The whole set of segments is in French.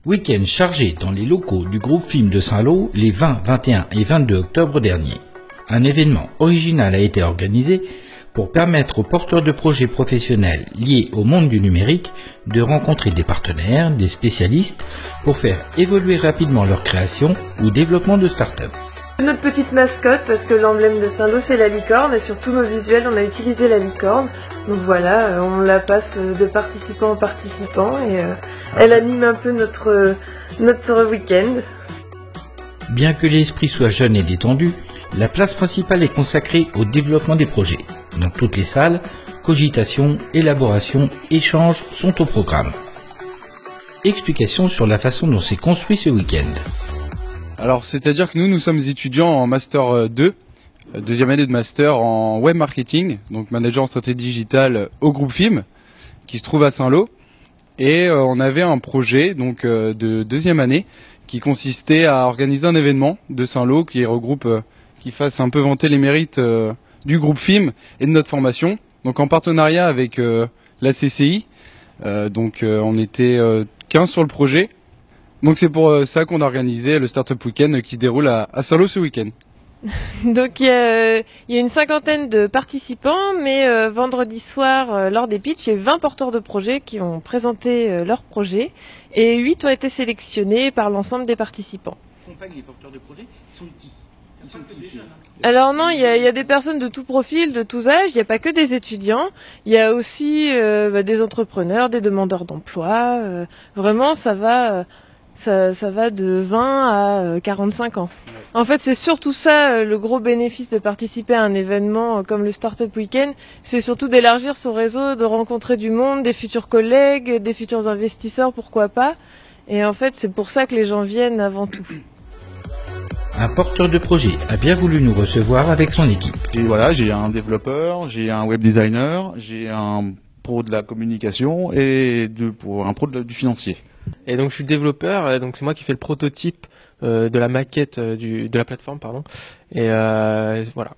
Week-end chargé dans les locaux du groupe Film de Saint-Lô les 20, 21 et 22 octobre dernier. Un événement original a été organisé pour permettre aux porteurs de projets professionnels liés au monde du numérique de rencontrer des partenaires, des spécialistes pour faire évoluer rapidement leur création ou développement de start-up. Notre petite mascotte, parce que l'emblème de Saint-Lô c'est la licorne, et sur tous nos visuels on a utilisé la licorne. Donc voilà, on la passe de participant en participant et elle anime un peu notre week-end. Bien que l'esprit soit jeune et détendu, la place principale est consacrée au développement des projets. Dans toutes les salles, cogitation, élaboration, échanges sont au programme. Explications sur la façon dont s'est construit ce week-end. Alors, c'est-à-dire que nous sommes étudiants en Master 2, deuxième année de Master en Web Marketing, donc Manager en Stratégie Digitale au groupe Film, qui se trouve à Saint-Lô. Et on avait un projet donc de deuxième année qui consistait à organiser un événement de Saint-Lô qui regroupe, qui fasse un peu vanter les mérites du groupe Film et de notre formation. Donc en partenariat avec la CCI, on était 15 sur le projet. Donc c'est pour ça qu'on a organisé le Startup Weekend qui se déroule à Saint-Lô ce week-end. Donc il y a une cinquantaine de participants, mais vendredi soir, lors des pitchs, il y a eu 20 porteurs de projets qui ont présenté leurs projets et 8 ont été sélectionnés par l'ensemble des participants. Les porteurs de projets sont qui? Alors non, il y a des personnes de tout profil, de tous âges, il n'y a pas que des étudiants, il y a aussi des entrepreneurs, des demandeurs d'emploi, vraiment ça va de 20 à 45 ans. En fait, c'est surtout ça, le gros bénéfice de participer à un événement comme le Startup Weekend, c'est surtout d'élargir son réseau, de rencontrer du monde, des futurs collègues, des futurs investisseurs, pourquoi pas. Et en fait, c'est pour ça que les gens viennent avant tout. Un porteur de projet a bien voulu nous recevoir avec son équipe. Et voilà, j'ai un développeur, j'ai un web designer, j'ai un pro de la communication et un pro du financier. Et donc je suis développeur, et donc c'est moi qui fais le prototype de la maquette de la plateforme, pardon. Et voilà.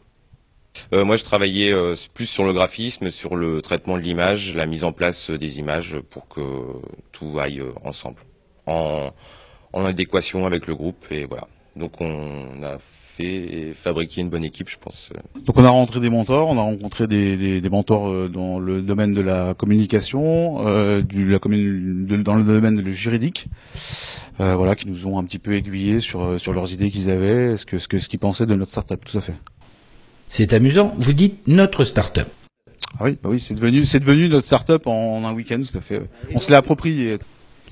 Moi, je travaillais plus sur le graphisme, sur le traitement de l'image, la mise en place des images pour que tout aille ensemble, en adéquation avec le groupe, et voilà. Donc on a fabriqué une bonne équipe, je pense. Donc on a rencontré des mentors, on a rencontré des mentors dans le domaine de la communication, dans le domaine juridique, voilà, qui nous ont un petit peu aiguillés sur leurs idées qu'ils avaient, ce qu'ils pensaient de notre start-up, tout à fait. C'est amusant, vous dites notre start-up. Ah oui, bah oui, c'est devenu notre start-up en un week-end, tout à fait. On se l'est approprié.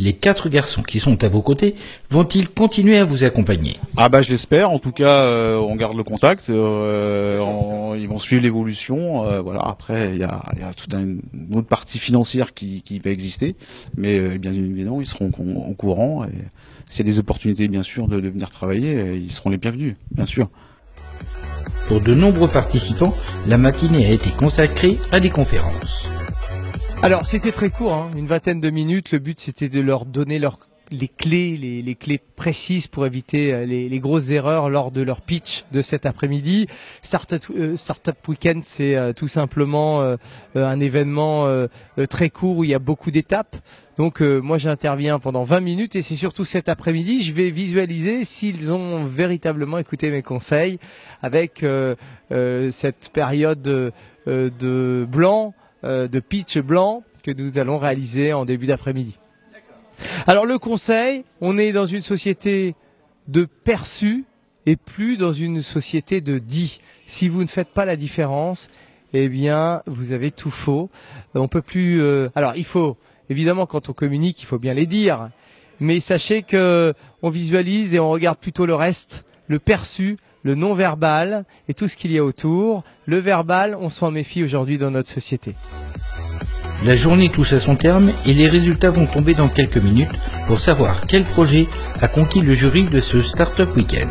Les 4 garçons qui sont à vos côtés vont-ils continuer à vous accompagner? Ah bah je l'espère, en tout cas on garde le contact, ils vont suivre l'évolution, voilà. Après il y a toute une autre partie financière qui va exister, mais bien évidemment ils seront au courant, et s'il y a des opportunités bien sûr de venir travailler, ils seront les bienvenus, bien sûr. Pour de nombreux participants, la matinée a été consacrée à des conférences. Alors c'était très court, hein, une vingtaine de minutes. Le but c'était de leur donner les clés précises pour éviter les grosses erreurs lors de leur pitch de cet après-midi. Startup Weekend, c'est tout simplement un événement très court où il y a beaucoup d'étapes. Donc moi j'interviens pendant 20 minutes et c'est surtout cet après-midi, je vais visualiser s'ils ont véritablement écouté mes conseils avec cette période de blanc, de pitch blanc que nous allons réaliser en début d'après-midi. Alors le conseil, on est dans une société de perçu et plus dans une société de dit. Si vous ne faites pas la différence, eh bien vous avez tout faux. On peut plus. Alors il faut évidemment quand on communique, il faut bien les dire, mais sachez que on visualise et on regarde plutôt le reste, le perçu, le non-verbal et tout ce qu'il y a autour. Le verbal, on s'en méfie aujourd'hui dans notre société. La journée touche à son terme et les résultats vont tomber dans quelques minutes pour savoir quel projet a conquis le jury de ce Startup Weekend.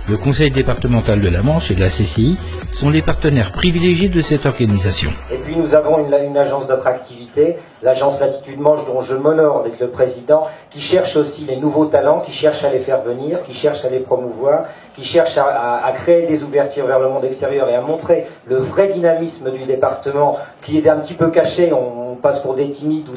Le Conseil départemental de la Manche et la CCI sont les partenaires privilégiés de cette organisation. Et puis nous avons une agence d'attractivité l'agence Latitude Manche dont je m'honore d'être le président, qui cherche aussi les nouveaux talents, qui cherche à les faire venir, qui cherche à les promouvoir, qui cherche à créer des ouvertures vers le monde extérieur et à montrer le vrai dynamisme du département qui est un petit peu caché, on passe pour des timides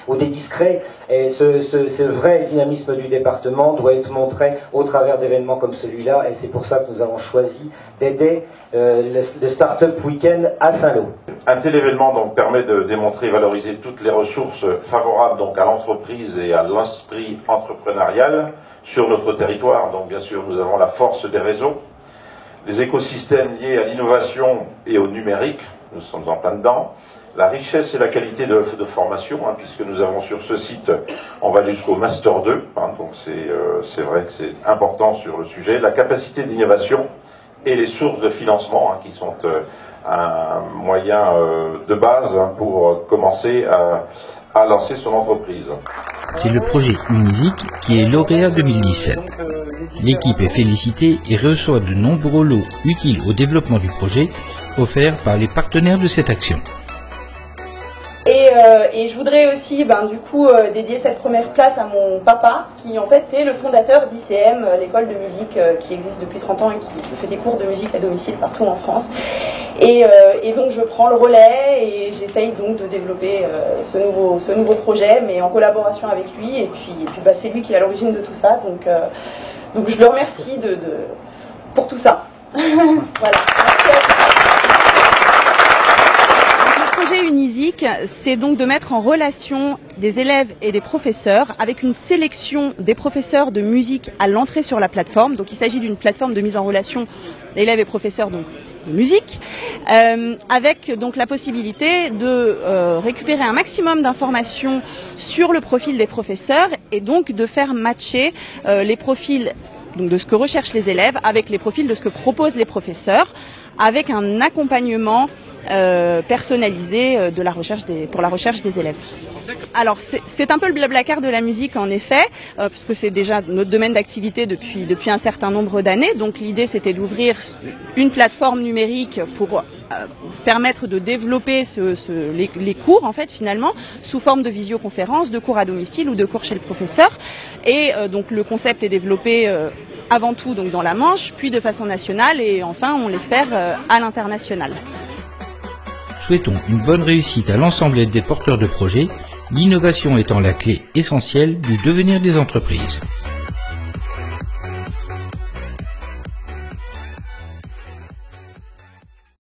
ou des discrets, et ce vrai dynamisme du département doit être montré au travers d'événements comme celui-là, et c'est pour ça que nous avons choisi d'aider le Startup Weekend à Saint-Lô. Un tel événement donc permet de démontrer et valoriser toutes les ressources favorables donc à l'entreprise et à l'esprit entrepreneurial sur notre territoire. Donc bien sûr, nous avons la force des réseaux, les écosystèmes liés à l'innovation et au numérique, nous sommes en plein dedans, la richesse et la qualité de formation, puisque nous avons sur ce site, on va jusqu'au Master 2, donc c'est vrai que c'est important sur le sujet, la capacité d'innovation et les sources de financement qui sont un moyen de base pour commencer à lancer son entreprise. C'est le projet Unisic qui est lauréat 2017. L'équipe est félicitée et reçoit de nombreux lots utiles au développement du projet offerts par les partenaires de cette action. Et je voudrais aussi dédier cette première place à mon papa qui en fait est le fondateur d'ICM, l'école de musique qui existe depuis 30 ans et qui fait des cours de musique à domicile partout en France. Et donc je prends le relais et j'essaye donc de développer ce nouveau projet, mais en collaboration avec lui, et puis c'est lui qui est à l'origine de tout ça, donc je le remercie pour tout ça. Voilà. Le projet Unisic, c'est donc de mettre en relation des élèves et des professeurs avec une sélection des professeurs de musique à l'entrée sur la plateforme. Donc il s'agit d'une plateforme de mise en relation d'élèves et professeurs donc de musique, avec donc la possibilité de récupérer un maximum d'informations sur le profil des professeurs et donc de faire matcher les profils donc de ce que recherchent les élèves avec les profils de ce que proposent les professeurs, avec un accompagnement personnalisé pour la recherche des élèves. Alors c'est un peu le Blablacar de la musique en effet, puisque c'est déjà notre domaine d'activité depuis un certain nombre d'années. Donc l'idée c'était d'ouvrir une plateforme numérique pour permettre de développer les cours en fait finalement sous forme de visioconférence, de cours à domicile ou de cours chez le professeur. Et donc le concept est développé avant tout donc dans la Manche, puis de façon nationale et enfin on l'espère à l'international. Souhaitons une bonne réussite à l'ensemble des porteurs de projets, l'innovation étant la clé essentielle du devenir des entreprises.